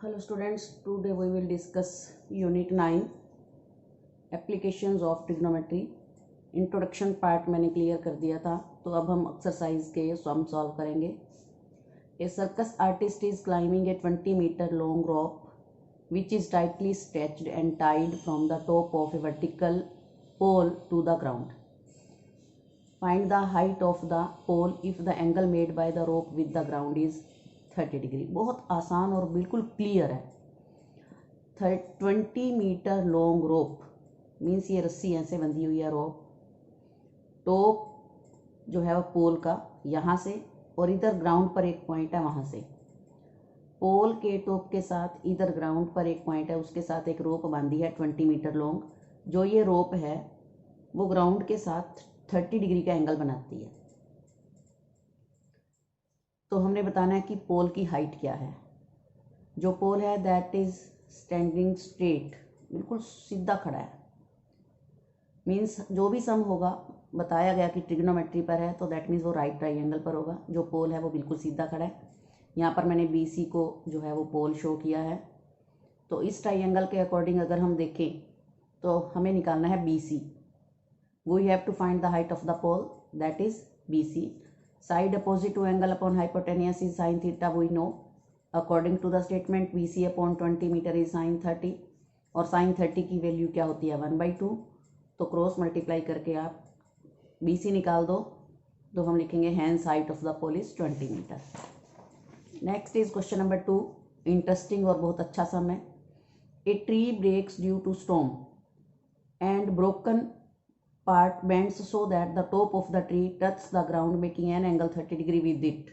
Hello students, today we will discuss Unit 9 Applications of Trigonometry. Introduction part मैंने clear कर दिया था, तो अब हम एक्सरसाइज के सम सॉल्व करेंगे. A circus artist is climbing a 20 meter long rope which is tightly stretched and tied from the top of a vertical pole to the ground. Find the height of the pole if the angle made by the rope with the ground is 30 degree. बहुत आसान और बिल्कुल clear है. 20 metre long rope means ये रस्सी ऐसे बंधी हुई है. रोप टॉप जो है वो पोल का यहाँ से, और इधर ग्राउंड पर एक पॉइंट है वहाँ से. पोल के टॉप के साथ इधर ग्राउंड पर एक पॉइंट है, उसके साथ एक रोप बांधी है 20 मीटर लॉन्ग. जो ये रोप है वो ग्राउंड के साथ 30 डिग्री का एंगल बनाती है. तो हमने बताना है कि पोल की हाइट क्या है. जो पोल है दैट इज स्टैंडिंग स्ट्रेट, बिल्कुल सीधा खड़ा है. मीन्स जो भी सम होगा बताया गया कि ट्रिग्नोमेट्री पर है, तो दैट मीन्स वो राइट ट्राइंगल पर होगा. जो पोल है वो बिल्कुल सीधा खड़ा है. यहाँ पर मैंने BC को जो है वो पोल शो किया है. तो इस ट्राइंगल के अकॉर्डिंग अगर हम देखें तो हमें निकालना है BC. We have to find the height of the pole, that is BC. Side opposite to angle upon hypotenuse is sin theta, we know. According to the statement BC upon 20 meter is sin 30, और sin 30 की value क्या होती है 1/2. तो cross multiply करके आप BC निकाल दो, तो हम लिखेंगे hence height of the pole is 20 metre. Next is question number 2. Interesting और बहुत अच्छा सम है. A tree breaks due to storm and broken part bends so that the top of the tree touches the ground making an angle 30 degree with it.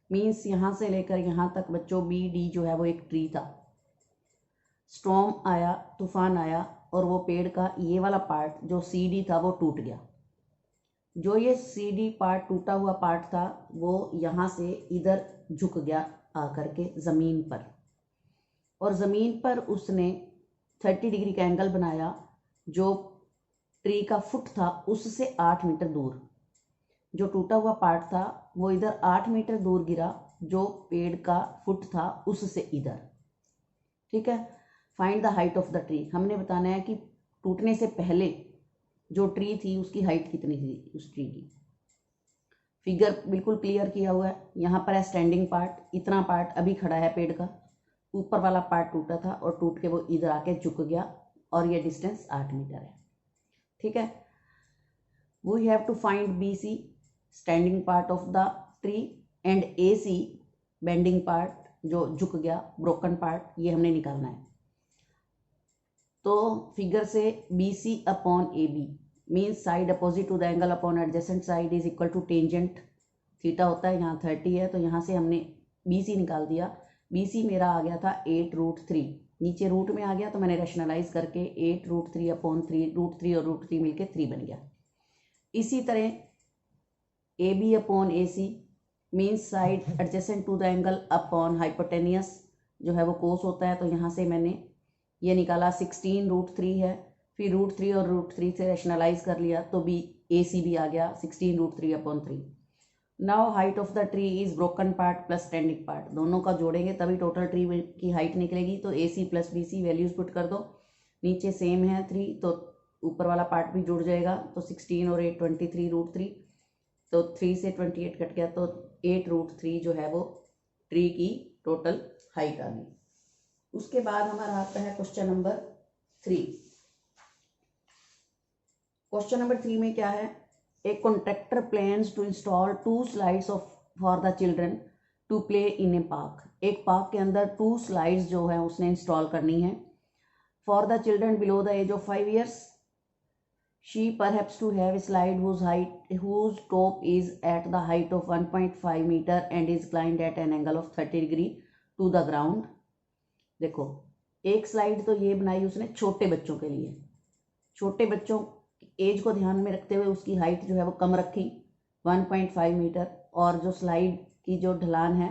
Means यहाँ से लेकर यहाँ तक बच्चों BD जो है वो एक ट्री था. स्टॉर्म आया, तूफान आया, और वो पेड़ का ये वाला पार्ट जो CD था वो टूट गया. जो ये CD पार्ट टूटा हुआ पार्ट था वो यहाँ से इधर झुक गया आकर के ज़मीन पर, और ज़मीन पर उसने 30 डिग्री का एंगल बनाया. जो ट्री का फुट था उससे 8 मीटर दूर जो टूटा हुआ पार्ट था वो इधर 8 मीटर दूर गिरा, जो पेड़ का फुट था उससे इधर. ठीक है. Find the height of the tree. हमने बताना है कि टूटने से पहले जो ट्री थी उसकी हाइट कितनी थी उस ट्री की. फिगर बिल्कुल क्लियर किया हुआ है. यहाँ पर है स्टैंडिंग पार्ट, इतना पार्ट अभी खड़ा है पेड़ का. ऊपर वाला पार्ट टूटा था और टूट के वो इधर आके झुक गया, और ये डिस्टेंस 8 मीटर है. ठीक है. We have to find BC standing part of the tree and AC bending part जो झुक गया, ब्रोकन पार्ट, ये हमने निकालना है. तो फिगर से BC upon AB means side opposite to the angle upon adjacent side is equal to tangent theta होता है. यहाँ 30 है तो यहाँ से हमने BC निकाल दिया. BC मेरा आ गया था 8√3. नीचे रूट में आ गया तो मैंने रैशनलाइज करके 8√3 अपॉन 3, √3 और √3 मिलके 3 बन गया. इसी तरह AB upon AC means side adjacent to the angle upon hypotenuse जो है वो कोस होता है. तो यहाँ से मैंने ये निकाला 16√3 है, फिर √3 और √3 से रैशनलाइज कर लिया तो AC भी आ गया 16√3 upon 3. Now height of the tree is broken part plus standing part, दोनों का जोड़ेंगे तभी टोटल ट्री की हाइट निकलेगी. तो AC plus BC values put कर दो. नीचे सेम है 3, तो ऊपर वाला पार्ट भी जुड़ जाएगा. तो 16 और 8 23√3, तो 3 से 28 कट गया, तो 8√3 जो है वो ट्री की टोटल हाइट आ गई. उसके बाद हमारा आता है क्वेश्चन नंबर 3. क्वेश्चन नंबर 3 में क्या है. A contractor plans to install 2 slides for the children to play in a park. एक पार्क के अंदर 2 slides जो है उसने इंस्टॉल करनी है. For the children below the age of 5 years, she perhaps to have a slide whose top is at the height of 1.5 meter and is inclined at an angle of 30 degree to the ground. देखो, एक slide तो ये बनाई उसने छोटे बच्चों के लिए. छोटे बच्चों एज को ध्यान में रखते हुए उसकी हाइट जो है वो कम रखी 1.5 मीटर, और जो स्लाइड की जो ढलान है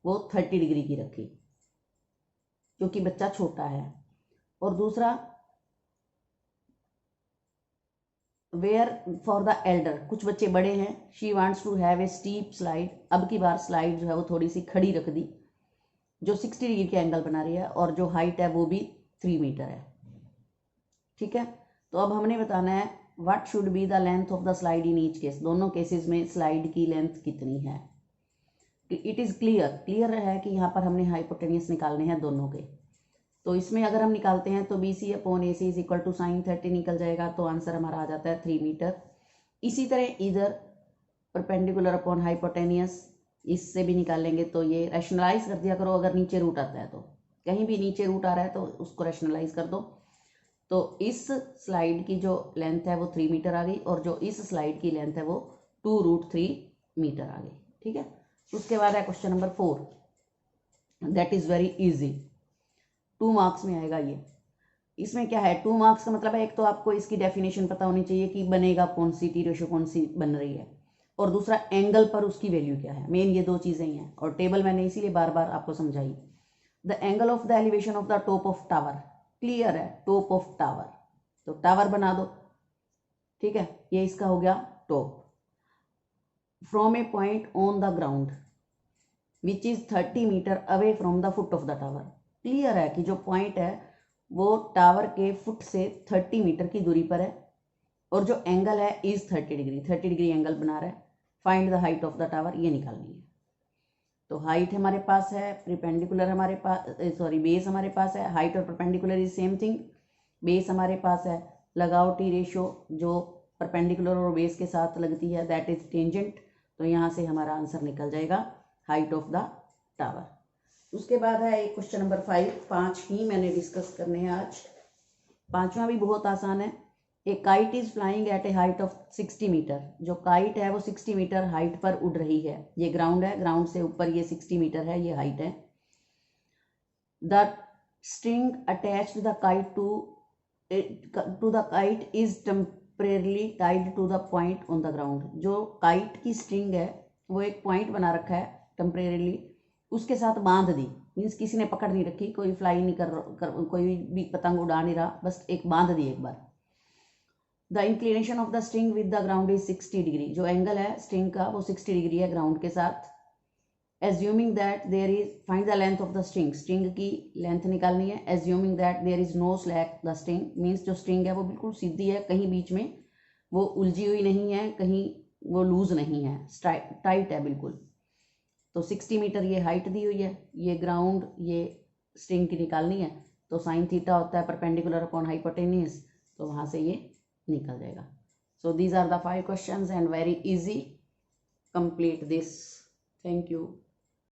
वो 30 डिग्री की रखी क्योंकि बच्चा छोटा है. और दूसरा वेयर फॉर द एल्डर, कुछ बच्चे बड़े हैं. She wants to have a steep slide, अब की बार स्लाइड जो है वो थोड़ी सी खड़ी रख दी. जो 60 डिग्री के एंगल बना रही है, और जो हाइट है वो भी 3 मीटर है। ठीक है, तो अब हमने बताना है what should be the length of the slide in each case. दोनों केसेस में स्लाइड की लेंथ कितनी है। इट इज़ क्लियर है कि यहाँ पर हमने हाइपोटेनियस निकालने हैं दोनों के। तो इसमें अगर हम निकालते हैं तो BC upon AC is equal to sine 30 निकल जाएगा, तो आंसर हमारा आ जाता है 3 मीटर। इसी तरह इधर परपेंडिकुलर अपॉन हाइपोटेनियस, इससे भी निकालेंगे। तो ये रैशनलाइज कर दिया करो, अगर नीचे रूट आता है तो, कहीं भी नीचे रूट आ रहा है तो उसको रैशनलाइज कर दो। तो इस स्लाइड की जो लेंथ है वो 3 मीटर आ गई, और जो इस स्लाइड की लेंथ है वो 2√3 मीटर आ गई। ठीक है, उसके बाद है question number 4, that is very easy, 2 marks में आएगा ये। इसमें क्या है, 2 मार्क्स का मतलब है, एक तो आपको इसकी डेफिनेशन पता होनी चाहिए कि बनेगा कौन सी, टी रेशो कौन सी बन रही है, और दूसरा एंगल पर उसकी वैल्यू क्या है। मेन ये 2 चीज़ें ही हैं, और टेबल मैंने इसीलिए बार बार आपको समझाई। The angle of the elevation of the top of tower, clear है, टॉप ऑफ टावर, तो टावर बना दो। ठीक है, ये इसका हो गया top. From a point on the ground which is 30 metre away from the foot of the tower. Clear है कि जो पॉइंट है वो टावर के फुट से 30 मीटर की दूरी पर है, और जो एंगल है इज 30 डिग्री, 30 डिग्री एंगल बना रहा है। Find the height of the tower, ये निकालनी है। तो हाइट हमारे पास है, परपेंडिकुलर हमारे पास, सॉरी बेस हमारे पास है। हाइट और perpendicular is same thing. Base हमारे पास है, लगाओ टी रेशो जो परपेंडिकुलर और बेस के साथ लगती है, दैट इज टेंजेंट। तो यहाँ से हमारा आंसर निकल जाएगा हाइट ऑफ द टावर। उसके बाद है एक क्वेश्चन नंबर 5, 5 ही मैंने डिस्कस करने हैं आज। 5वां भी बहुत आसान है। A kite is flying at a height of 60 metre. जो काइट है वो 60 मीटर हाइट पर उड़ रही है। ये ग्राउंड है, ग्राउंड से ऊपर ये 60 मीटर है, ये हाइट है। The string attached the kite to the kite is temporarily tied to the point on the ground. जो काइट की स्ट्रिंग है वो एक पॉइंट बना रखा है टेम्परेरली, उसके साथ बांध दी, मीन्स किसी ने पकड़ नहीं रखी, कोई फ्लाई नहीं कर कोई भी पतंग उड़ा नहीं रहा, बस एक बांध दी एक बार। The inclination of the string with the ground is 60 degree. जो एंगल है स्ट्रिंग का वो 60 डिग्री है ग्राउंड के साथ। Assuming that there is, find the length of the string, string की लेंथ निकालनी है। Assuming that there is no slack the string, means जो स्ट्रिंग है वो बिल्कुल सीधी है, कहीं बीच में वो उलझी हुई नहीं है, कहीं वो लूज नहीं है, टाइट है बिल्कुल। तो 60 मीटर ये हाइट दी हुई है, ये ग्राउंड, ये स्ट्रिंग की निकालनी है। तो साइन थीटा होता है परपेंडिकुलर अपॉन हाइपोटेनियस, तो वहाँ से ये निकल जाएगा। So these are the 5 questions and very easy, complete this. Thank you.